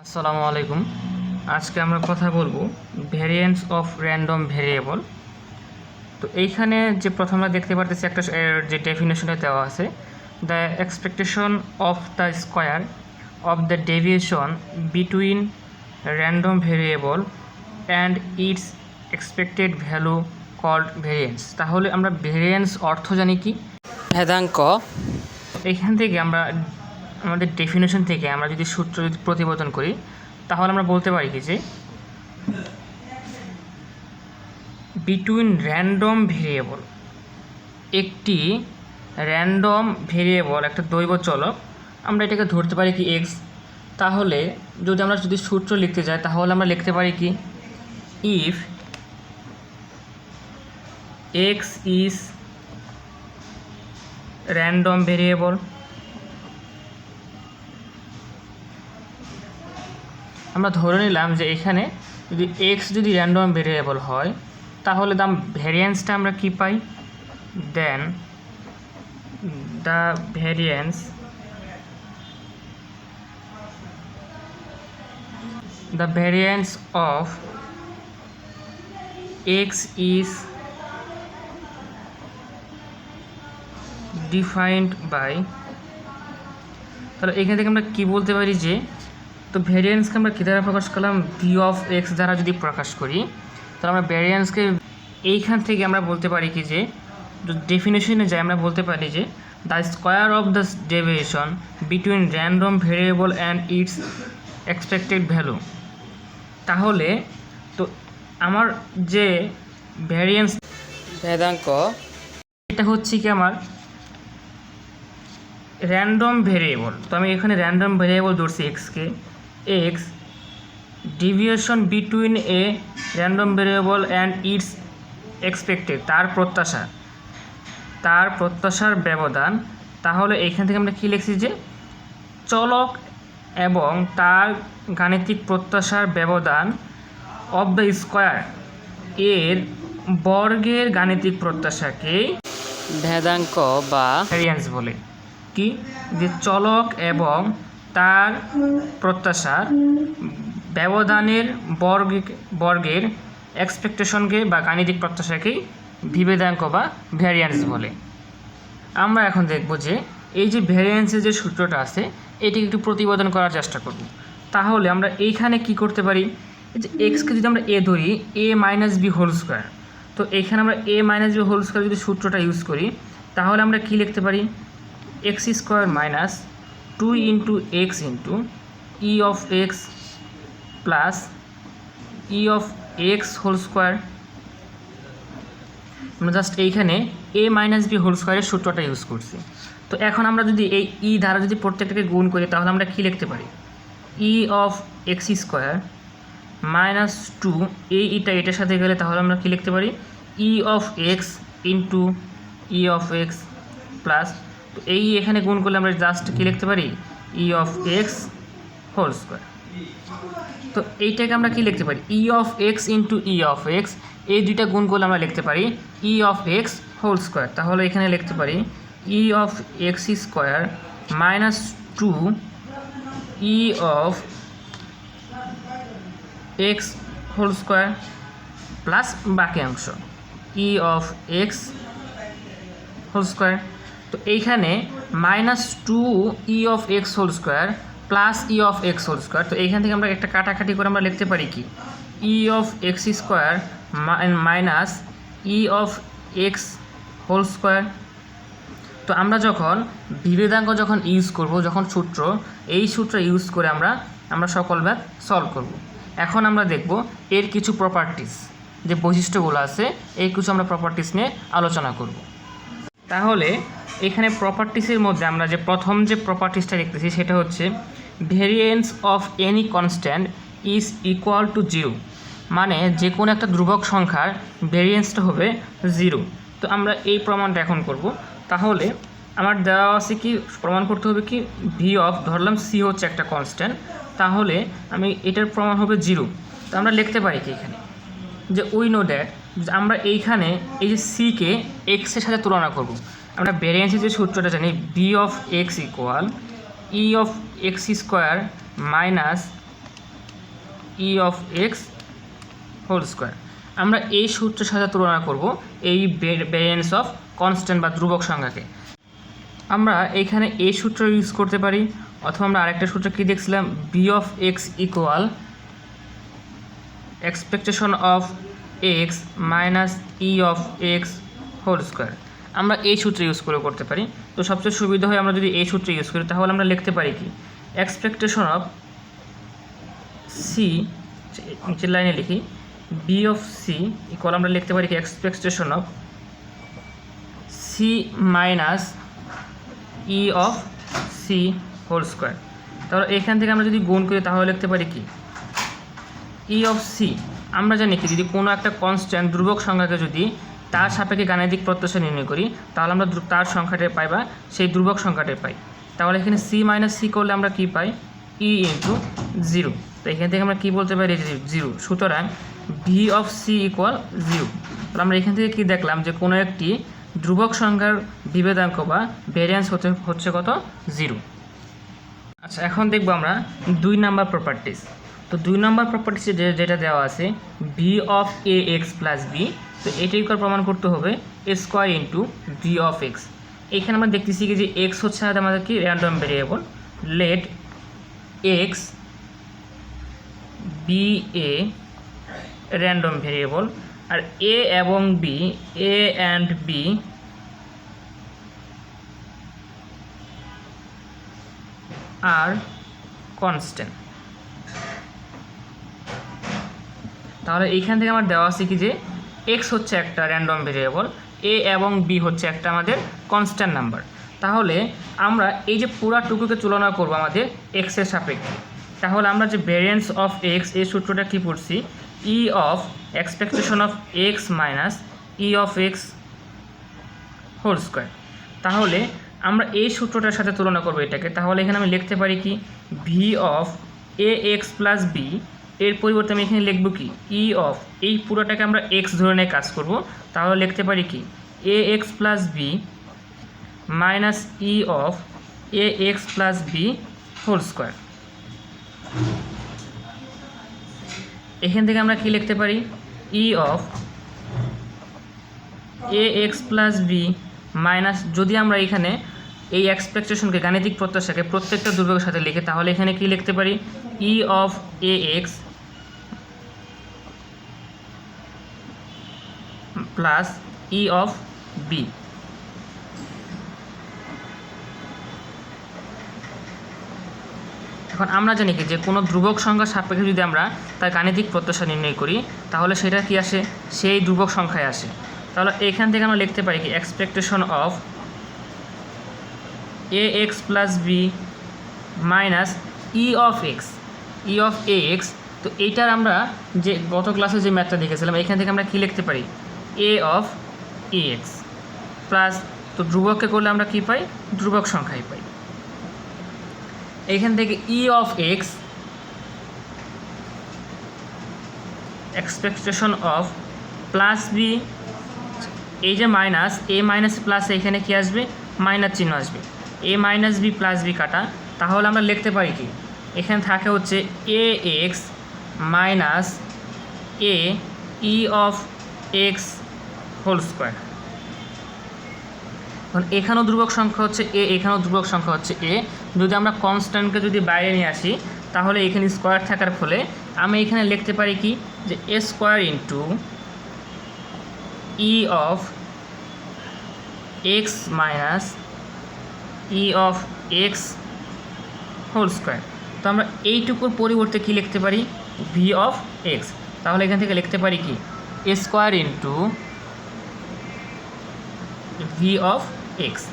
আসসালামু আলাইকুম। আজকে আমরা কথা বলবো ভ্যারিয়েন্স অফ র্যান্ডম ভেরিয়েবল। তো এইখানে যে প্রথমে দেখতে পারতেছি একটা যে ডেফিনেশনটা দেওয়া আছে, the expectation of the square of the deviation between random variable and its expected value called variance. তাহলে আমরা ভেরিয়েন্স অর্থ জানি কি? ভেদাঙ্ক। এইখান থেকে আমরা আমাদের ডেফিনেশন থেকে আমরা যদি সূত্র প্রতিপাদন করি তাহলে আমরা বলতে পারি কি যে বিটুইন র্যান্ডম ভেরিয়েবল, একটি র্যান্ডম ভেরিয়েবল, একটা দৈব চলক, আমরা এটাকে ধরতে পারি কি এক্স। তাহলে যদি সূত্র লিখতে যাই তাহলে আমরা লিখতে পারি কি if x is random variable, আমরা ধরে নিলাম যে এখানে যদি এক্স যদি র্যান্ডম ভেরিয়েবল হয় তাহলে ভ্যারিয়েন্সটা আমরা কি পাই, then the variance of X is defined by, তাহলে এখান থেকে আমরা কি বলতে পারি যে, তো ভ্যারিয়েন্সকে আমরা কী দ্বারা প্রকাশ করলাম, ভি অফ এক্স দ্বারা যদি প্রকাশ করি তাহলে আমরা ভ্যারিয়েন্সকে এইখান থেকে আমরা বলতে পারি কি যে, ডেফিনেশনে যাই আমরা বলতে পারি যে the square of the deviation between random variable and its expected value. তাহলে তো আমার যে ভ্যারিয়েন্স ভেদাঙ্ক, এটা হচ্ছে কি আমার র্যান্ডম ভেরিয়েবল। তো আমি এখানে র্যান্ডম ভেরিয়েবল ধরছি এক্সকে, X deviation between a random variable and its expected, তার প্রত্যাশার ব্যবধান। তাহলে এখান থেকে আমরা কী লিখছি যে চলক এবং তার গাণিতিক প্রত্যাশার ব্যবধান অফ দ্য স্কোয়ার, এর বর্গের গাণিতিক প্রত্যাশাকে ভেদাঙ্ক বা ভ্যারিয়েন্স বলে। কি যে চলক এবং তার প্রত্যাশার ব্যবধানের বর্গের এক্সপেকটেশনকে বা গাণিতিক প্রত্যাশাকেই ভেদাঙ্ক বা ভ্যারিয়েন্স বলে। আমরা এখন দেখব যে এই যে ভ্যারিয়েন্সের যে সূত্রটা আছে এটি একটু প্রতিপাদন করার চেষ্টা করব। তাহলে আমরা এইখানে কি করতে পারি, যে এক্সকে যদি আমরা এ ধরি, A minus B whole square, তো এখানে আমরা A minus B whole square যদি সূত্রটা ইউজ করি তাহলে আমরা কি লিখতে পারি, X square minus 2 into X into E of X plus E of x whole square. আমরা জাস্ট এইখানে এ মাইনাস বি হোল স্কোয়ারের সূত্রটা ইউজ করছি। তো এখন আমরা যদি এই ই দ্বারা যদি প্রত্যেকটাকে গুণ করি তাহলে আমরা কী লিখতে পারি, E of x square minus 2, এই ইটা এটার সাথে গেলে তাহলে আমরা কী লিখতে পারি, E of X into E of X plus, তো এই এখানে গুণ করলে আমরা জাস্ট কী লিখতে পারি, E of x whole square. তো এইটাকে আমরা কি লিখতে পারি, E of X into E of X, এই দুইটা গুণ করলে আমরা লিখতে পারি E of x whole square. তাহলে এখানে লিখতে পারি E of x square minus 2 E of x whole square plus বাকি অংশ E of x whole square. তো এইখানে minus 2 E of x whole square plus E of x whole square, তো এইখান থেকে আমরা একটা কাটাকাটি করে আমরা লিখতে পারি কি, E of x square minus E of x whole square. তো আমরা যখন বিভেদাঙ্ক ইউজ করব, যখন সূত্র, এই সূত্র ইউজ করে আমরা সকল ম্যাথ সলভ করব। এখন আমরা দেখব এর কিছু প্রপার্টিস, যে বৈশিষ্ট্যগুলো আছে এই কিছু আমরা প্রপার্টিস নিয়ে আলোচনা করব। তাহলে এখানে প্রপার্টিসের মধ্যে আমরা যে প্রথম যে প্রপার্টিসটা দেখতেছি সেটা হচ্ছে variance of any constant is equal to 0, মানে যে কোনো একটা ধ্রুবক সংখ্যার ভেরিয়েন্সটা হবে 0। তো আমরা এই প্রমাণটা এখন করব। তাহলে আমার দেওয়া আছে কি, প্রমাণ করতে হবে কি, ভি অফ, ধরলাম সি হচ্ছে একটা কনস্ট্যান্ট, তাহলে আমি এটার প্রমাণ হবে 0। তো আমরা লিখতে পারি কি এখানে যে উই নো দ্যাট, আমরা এইখানে এই যে সিকে এক্সের সাথে তুলনা করব। আমরা ভ্যারিয়েন্সের যে সূত্রটা জানি, V of x equal E of x square minus E of x whole square. আমরা এই সূত্রের সাথে তুলনা করব এই ভ্যারিয়েন্স অফ কনস্ট্যান্ট বা ধ্রুবক সংখ্যাকে। আমরা এইখানে এই সূত্র ইউজ করতে পারি, অথবা আমরা আরেকটা সূত্র কি দেখছিলাম, B of x equal expectation of X minus E of x whole square. আমরা এই সূত্র ইউজ করে করতে পারি। তো সবচেয়ে সুবিধা হয় আমরা যদি এই সূত্র ইউজ করি, তাহলে আমরা লিখতে পারি কি, এক্সপেকটেশন অফ সি, নিচের লাইনে লিখি বি অফ সি ইকুয়াল, আমরা লিখতে পারি কি expectation of C minus E of C whole square. তাহলে এখান থেকে আমরা যদি গুণ করি তাহলে লিখতে পারি কি ই অফ সি। আমরা জানি কি, যদি কোনো একটা কনস্ট্যান্ট ধ্রুবক সংখ্যাকে যদি তার সাপেক্ষে গাণিতিক প্রত্যাশা নির্ণয় করি, তাহলে আমরা তার সংখ্যাটাই পাই বা সেই ধ্রুবক সংখ্যাটাই পাই। তাহলে এখানে সি মাইনাস সি করলে আমরা কি পাই, ই ইন্টু জিরো। তো এখান থেকে আমরা কী বলতে পারি, জিরো। সুতরাং V of C equal zero. তাহলে আমরা এখান থেকে কি দেখলাম, যে কোনো একটি ধ্রুবক সংখ্যার বিভেদাঙ্ক বা ভ্যারিয়েন্স হচ্ছে কত, জিরো। আচ্ছা, এখন দেখবো আমরা 2 নাম্বার প্রপার্টিস। তো 2 নাম্বার প্রপার্টিসে যেটা দেওয়া আছে V of A X plus B, তো এটাই প্রমাণ করতে হবে A square into V of X. এখানে আমরা দেখতেছি কি যে এক্স হচ্ছে আমাদের কি random variable, let X be a random variable, আর এ এবং B, A and B are constant. তাহলে এইখান থেকে আমার দেওয়া আছে কি যে এক্স হচ্ছে একটা র্যান্ডম ভেরিয়েবল, এ এবং বি হচ্ছে একটা আমাদের কনস্ট্যান্ট নাম্বার। তাহলে আমরা এই যে পুরাটুকুকে তুলনা করব আমাদের এক্সের সাপেক্ষে। তাহলে আমরা যে ভ্যারিয়েন্স অফ এক্স এই সূত্রটা কি পড়ছি, E of expectation of X minus E of x whole square. তাহলে আমরা এই সূত্রটার সাথে তুলনা করবো এটাকে। তাহলে এখানে আমি লিখতে পারি কি V of A X plus B, এর পরিবর্তে আমি এখানে লিখব কি ই অফ, এই পুরোটাকে আমরা এক্স ধরে নিয়ে কাজ করব। তাহলে লিখতে পারি কি A X plus B minus E of A X plus B whole square. এখান থেকে আমরা কি লিখতে পারি E of A X plus B minus, যদি আমরা এখানে এই এক্সপেকটেশনকে গাণিতিক প্রত্যাশাকে প্রত্যেকটা ধ্রুবকের সাথে লিখে, তাহলে এখানে কি লিখতে পারি E of A X plus E of B. এখন আমরা জানি কি যে কোনো ধ্রুবক সংখ্যার সাপেক্ষে যদি আমরা তার গাণিতিক প্রত্যাশা নির্ণয় করি, তাহলে সেটা কি আসে, সেই ধ্রুবক সংখ্যায় আসে। তাহলে এখান থেকে আমরা লিখতে পারি কি expectation of A X plus B minus E of X, E of A X. তো এইটার আমরা যে গত ক্লাসে যে ম্যাথটা দেখেছিলাম, এখান থেকে আমরা কি লিখতে পারি এ অফ এ এক্স প্লাস, তো ধ্রুবককে করলে আমরা কি পাই, ধ্রুবক সংখ্যাই পাই। এখান থেকে E of X expectation of plus B, এই যে মাইনাস এ মাইনাস প্লাস, এখানে কি আসবে মাইনাস চিহ্ন আসবে, A minus B plus B কাটা। তাহলে আমরা লিখতে পারি কি এখানে থাকে হচ্ছে A X minus A E of x whole square. এখন এখানেও ধ্রুবক সংখ্যা হচ্ছে এ, এখানেও ধ্রুবক সংখ্যা হচ্ছে এ। যদি আমরা কনস্ট্যান্টকে যদি বাইরে নিয়ে আসি, তাহলে এখানে স্কোয়ার থাকার ফলে আমি এখানে লিখতে পারি কি যে A square into E of X minus E of x whole square. তো আমরা এইটুকুর পরিবর্তে কি লিখতে পারি ভি অফ এক্স। তাহলে এখান থেকে লিখতে পারি কি A square into V of X.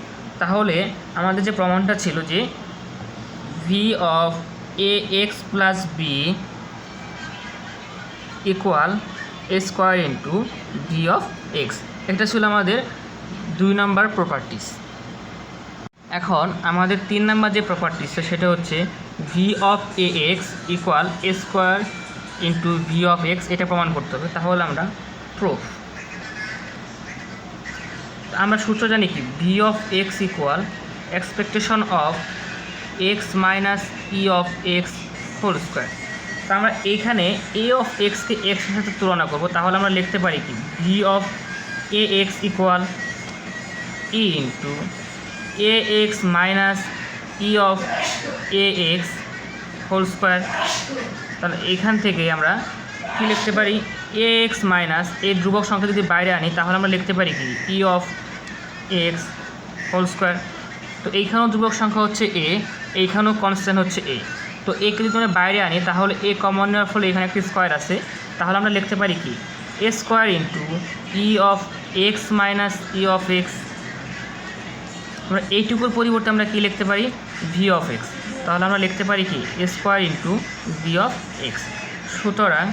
তাহলে আমাদের যে প্রমাণটা ছিল যে V of A X plus B equal A square into V of X, এটা ছিল আমাদের 2 নাম্বার প্রপার্টিস। এখন আমাদের 3 নাম্বার যে প্রপার্টিস সেটা হচ্ছে V of A X equal A square into V of X, এটা প্রমাণ করতে হবে। তাহলে আমরা প্রুফ, আমরা সূত্র জানি কি V of x equal expectation of X minus E of x whole square. তো আমরা এইখানে এ অফ এক্সকে এক্সের সাথে তুলনা করব, তাহলে আমরা লিখতে পারি কি V of A X equal E into A X minus E of A X whole square. তাহলে এইখান থেকে আমরা কী লিখতে পারি এ এক্স মাইনাস এই ধ্রুবক সংখ্যা যদি বাইরে আনি তাহলে আমরা লিখতে পারি কি E of x whole square. তো এইখানেও ধ্রুবক সংখ্যা হচ্ছে এ, এইখানেও কনস্ট্যান্ট হচ্ছে এ। তো একে যদি আমরা বাইরে আনি তাহলে এ কমন নেওয়ার ফলে এখানে একটি স্কোয়ার আছে, তাহলে আমরা লিখতে পারি কি A square into E of X minus E of X. আমরা এইটুকুর পরিবর্তে আমরা কী লিখতে পারি ভি অফ এক্স। তাহলে আমরা লিখতে পারি কি A square into V of X. সুতরাং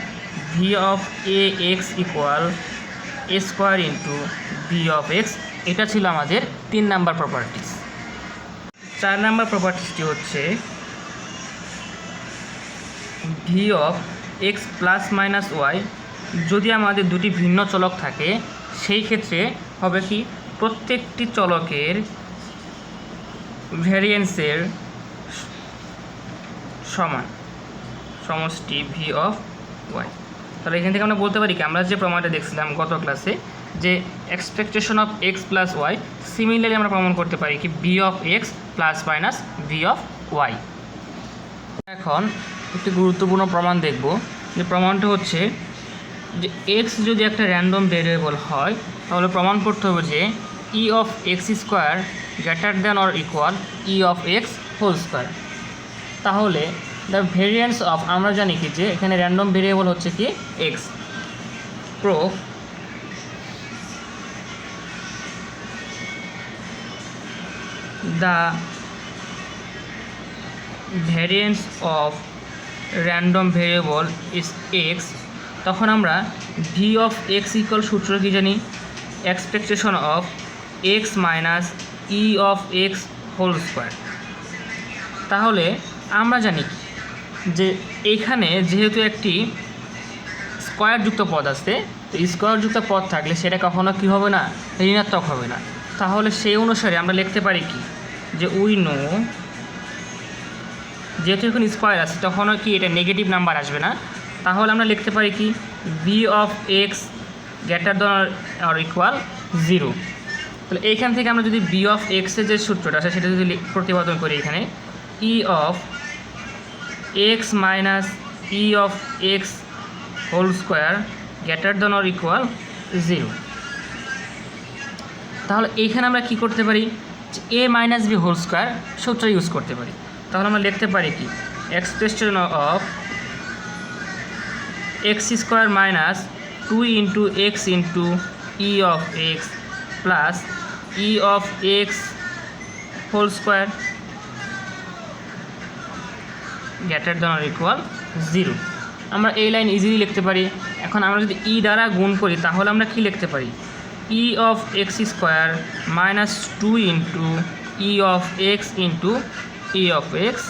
V of A X equal A square into V of X. এটা ছিল আমাদের 3 নাম্বার প্রপার্টিস। 4 নাম্বার প্রপার্টিসটি হচ্ছে V of X plus minus Y. যদি আমাদের দুটি ভিন্ন চলক থাকে সেই ক্ষেত্রে হবে কি প্রত্যেকটি চলকের ভ্যারিয়েন্সের সমান সমষ্টি ভি অফ ওয়াই। তাহলে এখান থেকে আমরা বলতে পারি কি আমরা যে প্রমাণটা দেখছিলাম গত ক্লাসে যে expectation of X plus Y, similarly আমরা প্রমাণ করতে পারি কি V of X plus minus V of Y. এখন একটি গুরুত্বপূর্ণ প্রমাণ দেখব, যে প্রমাণটা হচ্ছে যে এক্স যদি একটা র্যান্ডম ভেরিয়েবল হয় তাহলে প্রমাণ করতে হবে যে E of x square greater than or equal E of x whole square. তাহলে দ্য ভেরিয়েন্স অফ, আমরা জানি কি যে এখানে র্যান্ডম ভেরিয়েবল হচ্ছে কি এক্স। Proof the variance of random variable is X. তখন আমরা ভি অফ এক্স ইকুয়াল সূত্র কি জানি expectation of X minus E of x whole square. তাহলে আমরা জানি যে এইখানে যেহেতু একটি স্কোয়ারযুক্ত পদ আছে, তো স্কোয়ারযুক্ত পদ থাকলে সেটা কখনো কী হবে না ঋণাত্মক হবে না। তাহলে সেই অনুসারে আমরা লিখতে পারি কি যে উই নো, যেহেতু এখন স্কোয়ার আছে তখনও কি এটা নেগেটিভ নাম্বার আসবে না। তাহলে আমরা লিখতে পারি কি V of x greater than or equal 0। তাহলে এইখান থেকে আমরা যদি বি অফ এক্সের যে সূত্রটা আছে সেটা যদি প্রতিপাদন করি এখানে E of X minus E of x whole square greater than or equal 0। তাহলে এইখানে আমরা কি করতে পারি A minus B whole square সূত্র ইউজ করতে পারি। তাহলে আমরা লিখতে পারি কি expression of x square minus 2 into X into E of X plus E of x whole square greater than or equal 0। আমরা এই লাইন ইজিলি লিখতে পারি। এখন আমরা যদি ই দ্বারা গুণ করি তাহলে আমরা কি লিখতে পারি E of x square minus 2 into E of X into E of X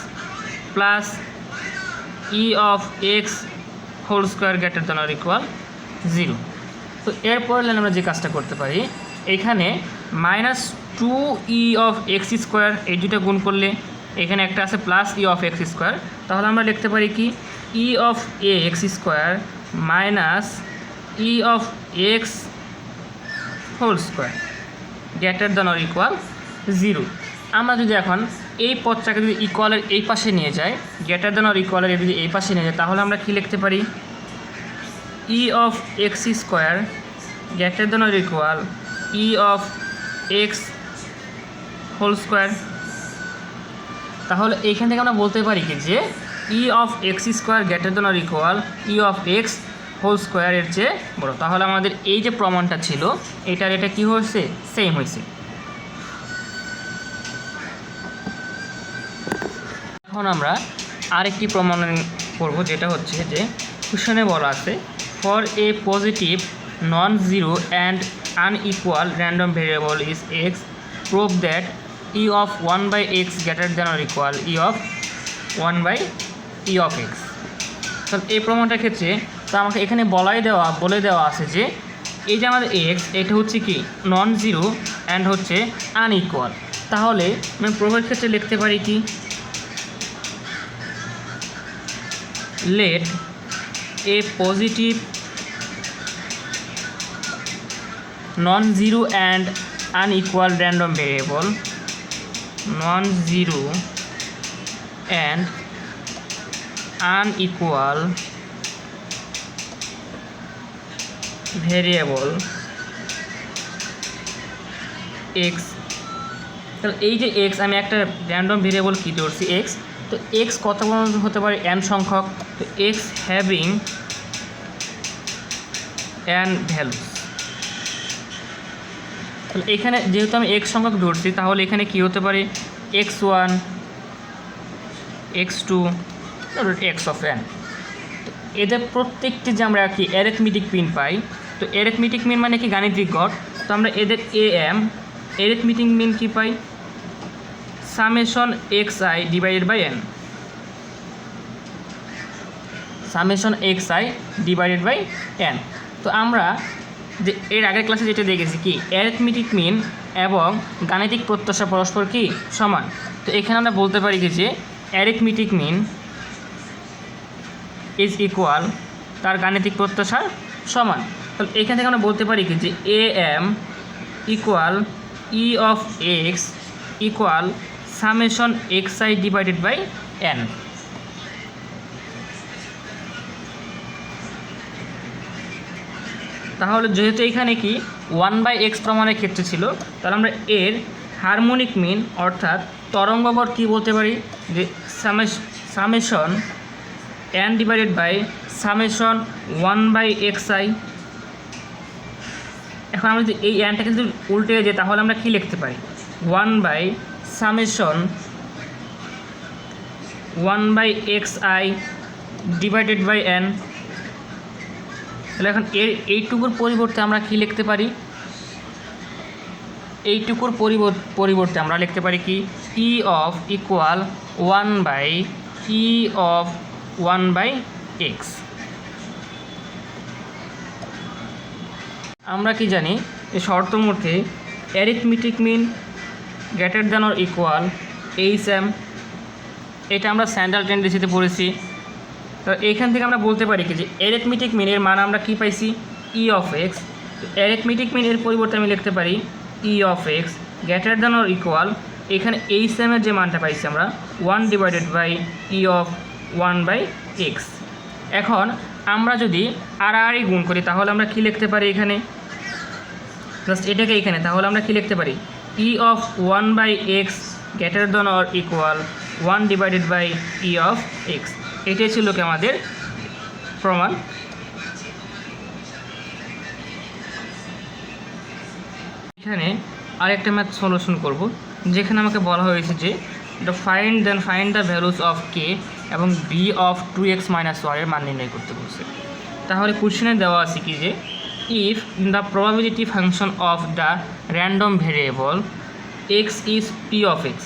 plus E of x whole square greater than or equal 0। তো এরপর লাইন আমরা যে কাজটা করতে পারি এইখানে minus 2 E of x square এই দুটো গুণ করলে এখানে একটা আছে plus E of x square. তাহলে আমরা লিখতে পারি কি E of A X square minus E of x whole square greater than or equal 0। আমরা যদি এখন এই পদটাকে যদি ইকুয়ালের এই পাশে নিয়ে যাই, গ্রেটার দ্যান অর ইকুয়ালের যদি এই পাশে নিয়ে যায় তাহলে আমরা কি লিখতে পারি E of x square greater than or equal E of x whole square. তাহলে এইখান থেকে আমরা বলতে পারি কি যে E of x square greater than or equal E of x whole স্কোয়ারের চেয়ে বড়। তাহলে আমাদের এই যে প্রমাণটা ছিল এটার এটা কী হয়েছে সেম হয়েছে। এখন আমরা আরেকটি প্রমাণ করব, যেটা হচ্ছে যে কোশ্চেনে বলা আছে for a positive non zero and unequal random variable is x prove that E of 1/x greater than or equal E of 1/e of x. তো এই প্রমাণটার ক্ষেত্রে তো আমাকে এখানে বলে দেওয়া আছে যে এই যে আমাদের এক্স এটা হচ্ছে কি নন জিরো অ্যান্ড হচ্ছে আনইকুয়াল। তাহলে আমি প্রুফের ক্ষেত্রে লিখতে পারি কি let a positive non-zero and unequal random variable non-zero and unequal variable x। তাহলে এই যে x আমি একটা র্যান্ডম ভেরিয়েবল কি ধরছি x, তো x কত হতে পারে n সংখ্যক, তো x হ্যাভিং n ভ্যালুস। তাহলে এখানে যেহেতু আমি x সংখ্যক ধরছি তাহলে এখানে কি হতে পারে x1 x2 x of n। তো এদের প্রত্যেকটি যে আমরা কি অ্যারিথমেটিক মিন পাই, তো অ্যারিথমেটিক মিন মানে কি গাণিতিক গড়, তো আমরা এদের am অ্যারিথমেটিক মিন কি পাই summation xi divided by n, summation xi divided by n। তো আমরা যে এর আগের ক্লাসে যেটা দেখেছি কি অ্যারিথমেটিক মিন এবং গাণিতিক প্রত্যাশা পরস্পর কি সমান, তো এখানে আমরা বলতে পারি কি যে অ্যারিথমেটিক মিন ইজ ইকুয়াল তার গাণিতিক প্রত্যাশার সমান। তাহলে এখান থেকে আমরা বলতে পারি কি যে am equal E of x equal summation xi divided by n। তাহলে যেহেতু এখানে কি 1/x প্রমাণের ক্ষেত্রে ছিল, তাহলে আমরা এর হারমোনিক মিন অর্থাৎ তরঙ্গগড় কী বলতে পারি যে summation n divided by summation 1/xi। এখন আমরা যদি এই nটাকে যদি উল্টে যাই তাহলে আমরা কি লিখতে পারি 1/সামেশন 1/xi ডিভাইডেড বাই n। তাহলে এখন এর এইটুকুর পরিবর্তে আমরা কি লিখতে পারি, এইটুকুর পরিবর্তে আমরা লিখতে পারি কি E of equal 1/e of 1/x। আমরা কি জানি এই শর্ত মধ্যে arithmetic mean greater than or equal HM, এটা আমরা স্যান্ডাল টেন্ডেন্সিতে পড়েছি। তো এইখান থেকে আমরা বলতে পারি কি যে অ্যারিথমেটিক মিনের মান আমরা কি পাইছি ই অফ এক্স, অ্যারিথমেটিক মিনের পরিবর্তে আমি লিখতে পারি E of x greater than or equal, এখানে HM এর যে মানটা পাইছি আমরা 1 divided by E of 1/x। এখন আমরা যদি আর গুণ করি তাহলে আমরা কি লিখতে পারি এখানে জাস্ট এটাকে এখানে, তাহলে আমরা কি লিখতে পারি E of 1/x greater than or equal 1 divided by E of x. এটাই ছিল কি আমাদের প্রমাণ। এখানে আরেকটা ম্যাথ সলিউশন করব, যেখানে আমাকে বলা হয়েছে যে ফাইন্ড দ্য ভ্যালুস অফ কে এবং বি অফ 2x - 1 এর মান নির্ণয় করতে বলছে। তাহলে কোশ্চেনে দেওয়া আছে কি যে if the probability function of the random variable x is P of x,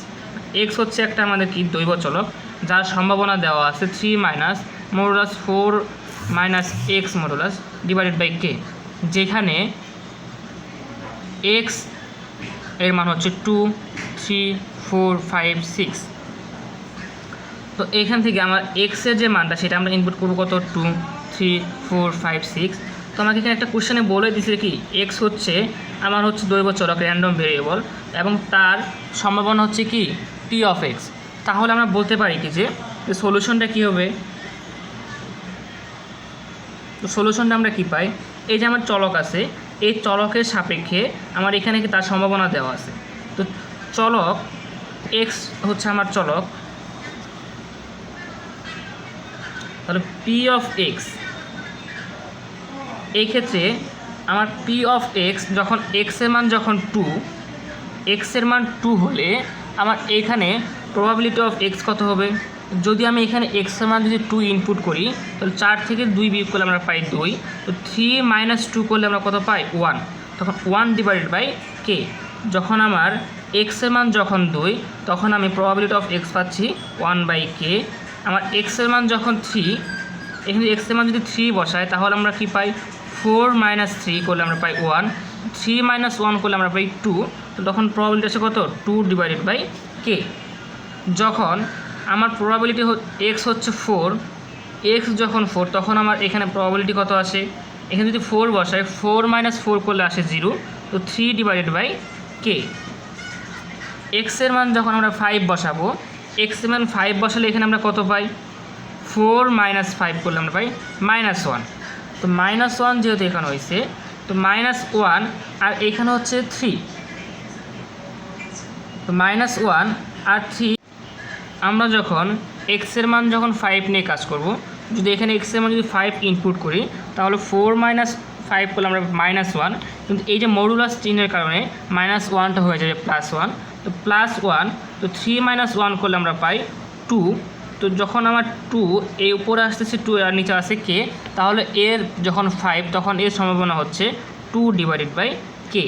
x হচ্ছে একটা আমাদের কি দৈব চলক যার সম্ভাবনা দেওয়া আছে 3 - modulus 4 - x modulus divided by K, যেখানে এক্স এর মান হচ্ছে 2 3 4 5 6। তো এখান থেকে আমার এক্সের যে মানটা সেটা আমরা ইনপুট করবো কত 2 3 4 5 6। তো আমাকে এখানে একটা কোশ্চেনে বলে দিয়েছে কি এক্স হচ্ছে আমার হচ্ছে দৈব চলক র্যান্ডম ভেরিয়েবল এবং তার সম্ভাবনা হচ্ছে কি পি অফ এক্স। তাহলে আমরা বলতে পারি কি যে সলিউশনটা কী হবে, তো সলিউশনটা আমরা কি পাই এই যে আমার চলক আছে এই চলকের সাপেক্ষে আমার এখানে কি তার সম্ভাবনা দেওয়া আছে। তো চলক এক্স হচ্ছে আমার চলক, তাহলে পি অফ এক্স এই ক্ষেত্রে আমার পি অফ এক্স যখন এক্সের মান যখন 2, এক্সের মান 2 হলে আমার এখানে প্রবাবিলিটি অফ এক্স কত হবে, যদি আমি এখানে এক্সের মান যদি 2 ইনপুট করি তাহলে 4 থেকে 2 বিয়োগ করলে আমরা পাই 2, তো 3 - 2 করলে আমরা কত পাই 1, তখন 1 ডিভাইডেড বাই কে। যখন আমার এক্সের মান যখন 2 তখন আমি প্রবাবিলিটি অফ এক্স পাচ্ছি 1/k। আমার এক্সের মান যখন 3, এখানে এক্সের মান যদি 3 বসায় তাহলে আমরা কি পাই 4 - 3 করলে আমরা পাই 1, 3 - 1 করলে আমরা পাই 2, তো তখন প্রবাবিলিটি আছে কত 2 ডিভাইডেড বাই কে। যখন আমার প্রবাবিলিটি এক্স হচ্ছে 4 এক্স যখন 4 তখন আমার এখানে প্রবাবিলিটি কত আসে, এখানে যদি 4 বসাই 4 - 4 করলে আসে 0, তো 3 ডিভাইডেড বাই কে। এক্সের মান যখন আমরা 5 বসাবো, এক্সের মান 5 বসালে এখানে আমরা কত পাই, 4 - 5 করলে আমরা পাই -1। তো -1 যেহেতু এখানে হয়েছে, তো -1 আর এখানে হচ্ছে 3, তো -1 আর 3 আমরা যখন এক্সের মান যখন 5 নিয়ে কাজ করব, যদি এখানে এক্সের মান যদি 5 ইনপুট করি তাহলে 4 - 5 করলে আমরা -1, কিন্তু এই যে মডুলাস চিহ্নের কারণে -1টা হয়ে যাবে +1, তো +1, তো 3 - 1 করলে আমরা পাই 2। তো যখন আমার 2 এই উপরে আসতেছে 2 আর নিচে আসে কে, তাহলে এর যখন 5 তখন এর সম্ভাবনা হচ্ছে 2 ডিভাইডেড বাই কে।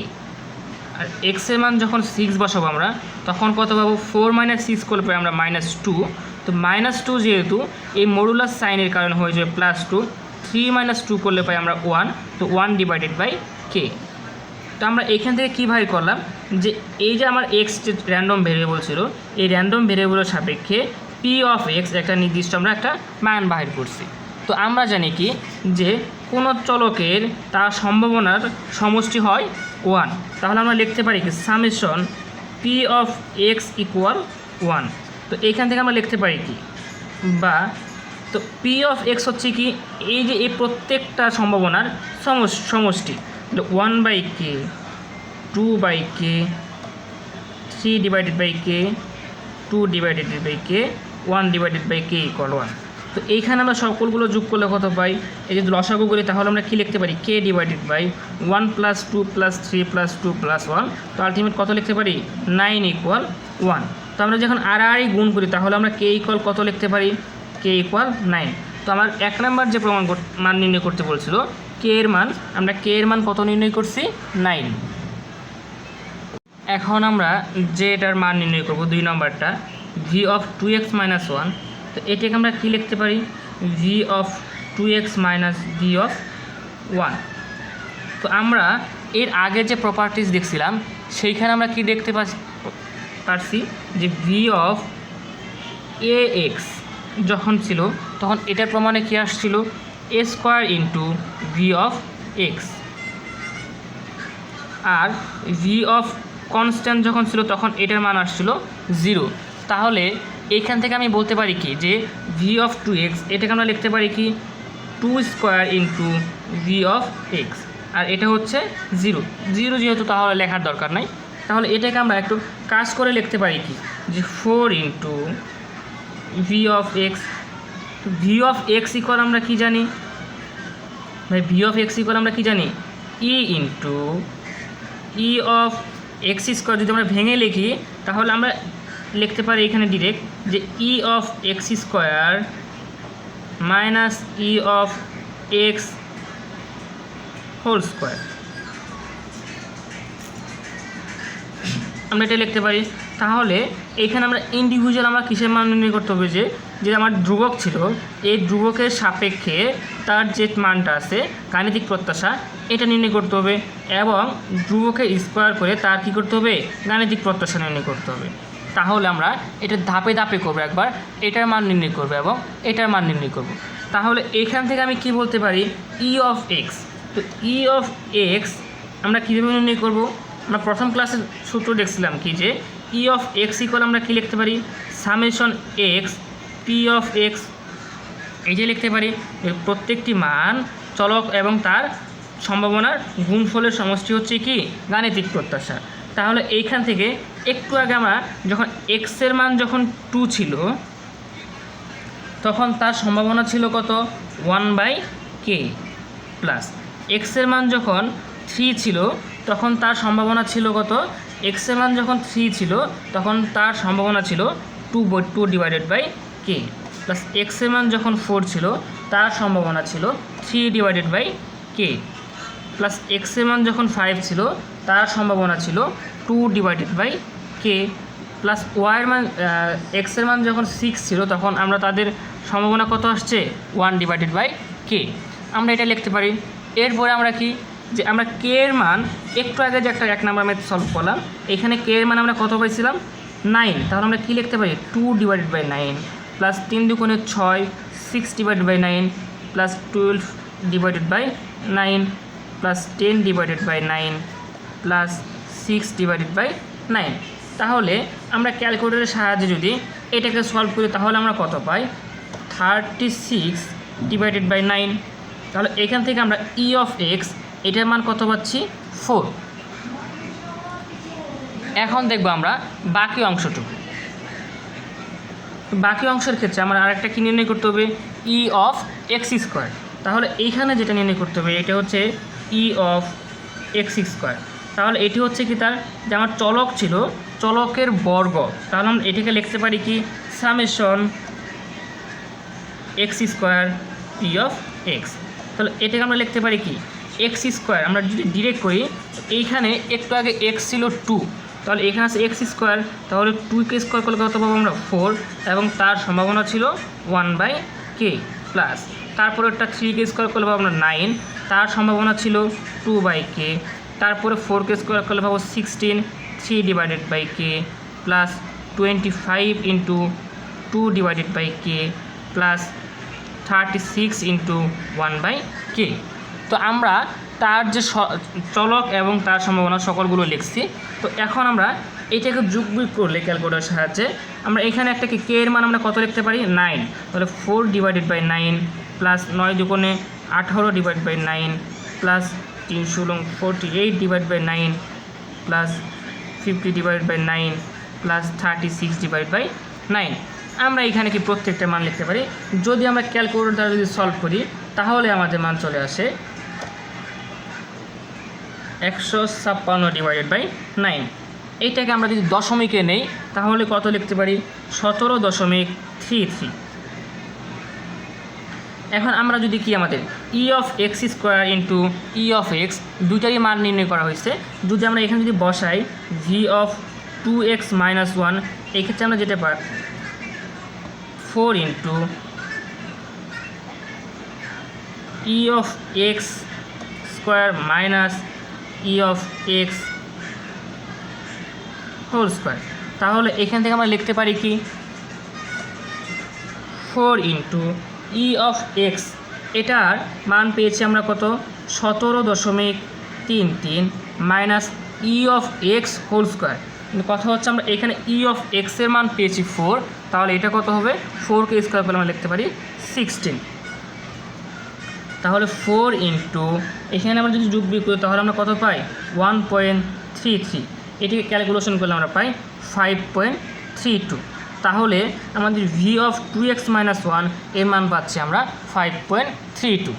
আর এক্সের মান যখন 6 বসাবো আমরা, তখন কত পাবো, 4 - 6 করলে পাই আমরা -2। তো -2 যেহেতু এই মডুলাস সাইনের কারণে হয়ে যাবে +2, 3 - 2 করলে পাই আমরা 1, তো 1 ডিভাইডেড বাই কে। তো আমরা এখান থেকে কী ভাই করলাম, যে এই যে আমার এক্স যে র্যান্ডম ভেরিয়েবল ছিল, এই র্যান্ডম ভেরিয়েবলের সাপেক্ষে পি অফ এক্স একটা নির্দিষ্ট আমরা একটা মান বাহির করছি। তো আমরা জানি কি, যে কোনো চলকের তার সম্ভাবনার সমষ্টি হয় 1, তাহলে আমরা লিখতে পারি কি summation P of x equal 1। তো এইখান থেকে আমরা লিখতে পারি কি, বা তো পি অফ এক্স হচ্ছে কি, এই যে এই প্রত্যেকটা সম্ভাবনার সমষ্টি, 1/k, 2/k, 3 divided by k, 2 divided by k, 1 divided by k equal 1। তো এইখানে আমরা সকলগুলো যোগ করলে কত পাই, এই যদি লসাগু করি তাহলে আমরা কী লিখতে পারি, কে ডিভাইডেড বাই 1 + 2 + 3 + 2 + 1, তো আলটিমেট কত লিখতে পারি, 9 ইকুয়াল 1। তো আমরা যখন আড়াআড়ি গুণ করি তাহলে আমরা কে ইকুয়াল কত লিখতে পারি, কে ইকুয়াল 9। তো আমার 1 নাম্বার যে মান নির্ণয় করতে বলছিল কে এর মান, আমরা কে এর মান কত নির্ণয় করছি, 9। এখন আমরা যে এটার মান নির্ণয় করব 2 নম্বরটা, ভি অফ 2x - 1, তো এটাকে আমরা কী লিখতে পারি, V of 2x - V of 1। তো আমরা এর আগে যে প্রপার্টিস দেখছিলাম সেইখানে আমরা কি দেখতে পারছি, যে ভি অফ এ এক্স যখন ছিল তখন এটার প্রমাণে কী আসছিল, a square into V of x. আর ভি অফ কনস্ট্যান্ট যখন ছিল তখন এটার মান আসছিল 0। তাহলে এইখান থেকে আমি বলতে পারি কি, যে ভি অফ 2x এটাকে আমরা লিখতে পারি কি 2 square into V of x, আর এটা হচ্ছে 0 যেহেতু তাহলে লেখার দরকার নাই। তাহলে এটাকে আমরা একটু কাজ করে লিখতে পারি কি, যে 4 ইন্টু ভি অফ এক্স। তো ভি অফ এক্স ইকুয়াল আমরা কি জানি ভাই, ভি অফ এক্স ইকুয়াল আমরা কি জানি, E into E of x square. যদি আমরা ভেঙে লিখি তাহলে আমরা লিখতে পারি এখানে ডিরেক্ট, যে E of x square minus E of x whole square, আমরা এটা লিখতে পারি। তাহলে এখানে আমরা ইন্ডিভিজুয়াল আমরা কিসের মান নির্ণয় করতে হবে, যে আমার ধ্রুবক ছিল এই ধ্রুবকের সাপেক্ষে তার যে মানটা আছে গাণিতিক প্রত্যাশা এটা নির্ণয় করতে হবে, এবং ধ্রুবকে স্কোয়ার করে তার কী করতে হবে, গাণিতিক প্রত্যাশা নির্ণয় করতে হবে। তাহলে আমরা এটা ধাপে ধাপে করবো, একবার এটার মান নির্ণয় করবো এবং এটার মান নির্ণয় করব। তাহলে এখান থেকে আমি কি বলতে পারি, ই অফ এক্স। তো ই অফ এক্স আমরা কীভাবে নির্ণয় করব, আমরা প্রথম ক্লাসের সূত্র দেখছিলাম কি, যে ই অফ এক্স ইকুয়াল আমরা কী লিখতে পারি, summation x P of X. এই যে লিখতে পারি প্রত্যেকটি মান চলক এবং তার সম্ভাবনার গুণফলের সমষ্টি হচ্ছে কি, গাণিতিক প্রত্যাশা। তাহলে এইখান থেকে একটু আগে আমরা যখন এক্সের মান যখন 2 ছিল তখন তার সম্ভাবনা ছিল কত, 1/k, প্লাস এক্সের মান যখন 3 ছিল তখন তার সম্ভাবনা ছিল কত, এক্সের মান যখন 3 ছিল তখন তার সম্ভাবনা ছিল 2 ডিভাইডেড বাই কে, প্লাস এক্সের মান যখন 4 ছিল তার সম্ভাবনা ছিল 3 ডিভাইডেড বাই কে, প্লাস এক্সের মান যখন 5 ছিল তার সম্ভাবনা ছিল 2 ডিভাইডেড বাই কে, প্লাস ওয়াইয়ের মান এক্সের মান যখন 6 ছিল তখন আমরা তাদের সম্ভাবনা কত আসছে, 1 ডিভাইডেড বাই কে। আমরা এটা লিখতে পারি। এরপরে আমরা কি, যে আমরা কে এর মান একটু আগে যে একটা 1 নাম্বার ম্যাথ সলভ করলাম, এখানে কে এর মান আমরা কত পাইছিলাম, 9। তাহলে আমরা কি লিখতে পারি, 2 ডিভাইডেড বাই 9, প্লাস 3 দুগুণে 6, 6 divided by 9 plus 12 divided by 9 plus 10 divided by 9 plus 6 divided by 9। তাহলে আমরা ক্যালকুলেটরের সাহায্যে যদি এটাকে সলভ করি তাহলে আমরা কত পাই 36 ডিভাইডেড বাই 9। তাহলে এখান থেকে আমরা ই অফ এক্স এটার মান কত পাচ্ছি 4। এখন দেখব আমরা বাকি অংশটুকু। বাকি অংশের ক্ষেত্রে আমরা আরেকটা কি নির্ণয় করতে হবে ই অফ এক্স স্কোয়ার। তাহলে এইখানে যেটা নির্ণয় করতে হবে এটা হচ্ছে ই অফ এক্স স্কোয়ার। তাহলে এটি হচ্ছে কি তার যে আমার চলক ছিল চলকের বর্গ, তাহলে আমরা এটিকে লিখতে পারি কি summation x square P of X. তাহলে এটাকে আমরা লিখতে পারি কি এক্স স্কোয়ার। আমরা যদি ডিরেক্ট করি এইখানে একটু আগে এক্স ছিল 2, তাহলে এখানে আছে এক্স স্কোয়ার, তাহলে 2কে স্কোয়ার করলে কত পাবো আমরা 4 এবং তার সম্ভাবনা ছিল 1/k প্লাস তারপরে একটা 3কে স্কোয়ার করলে পাবো আমরা 9, তার সম্ভাবনা ছিল 2/k, তারপরে 4কে স্কোয়ার করলে পাবো 16 3 divided by k plus 25 into 2 divided by k plus 36 into 1/k। তো আমরা তার যে চলক এবং তার সম্ভাবনা সকলগুলো লিখছি। তো এখন আমরা এটাকে যোগ বিয়োগ করলে ক্যালকুলেটরের সাহায্যে আমরা এখানে একটা কি কে এর মান আমরা কত লিখতে পারি 9। তাহলে 4 ডিভাইডেড বাই 9 প্লাস 9 দুগুণে 18 divide by 9 plus 3 × 48 divide by 9 plus 50 divide by 9 plus 36 divide by 9। আমরা এখানে কি প্রত্যেকটা মান লিখতে পারি। যদি আমরা ক্যালকুলেটর দ্বারা যদি সলভ করি তাহলে আমাদের মান চলে আসে 156 ডিভাইডেড বাই 9। এইটাকে আমরা যদি দশমিকে নেই তাহলে কত লিখতে পারি 17.33। এখন আমরা যদি কি আমাদের E of x square into E of X দুইটারই মান নির্ণয় করা হয়েছে, যদি আমরা এখানে যদি বসাই ভি অফ 2x - 1 এই ক্ষেত্রে আমরা যেতে পারি 4 into E of x square minus E of x whole square. তাহলে এখান থেকে আমরা লিখতে পারি কি 4 ইন্টু ই অফ এক্স এটার মান পেয়েছি আমরা কত 17.33 minus E of x whole square. কথা হচ্ছে আমরা এখানে ই অফ এক্সের মান পেয়েছি 4, তাহলে এটা কত হবে 4কে স্কোয়ার করলে আমরা লিখতে পারি 16। তাহলে 4 ইন্টু এখানে আমরা যদি যোগ বিয়োগ করি তাহলে আমরা কত পাই 1.33। এটিকে ক্যালকুলেশন করলে আমরা পাই 5.32। তাহলে আমাদের ভি অফ 2x - 1 এর মান পাচ্ছি আমরা 5.32।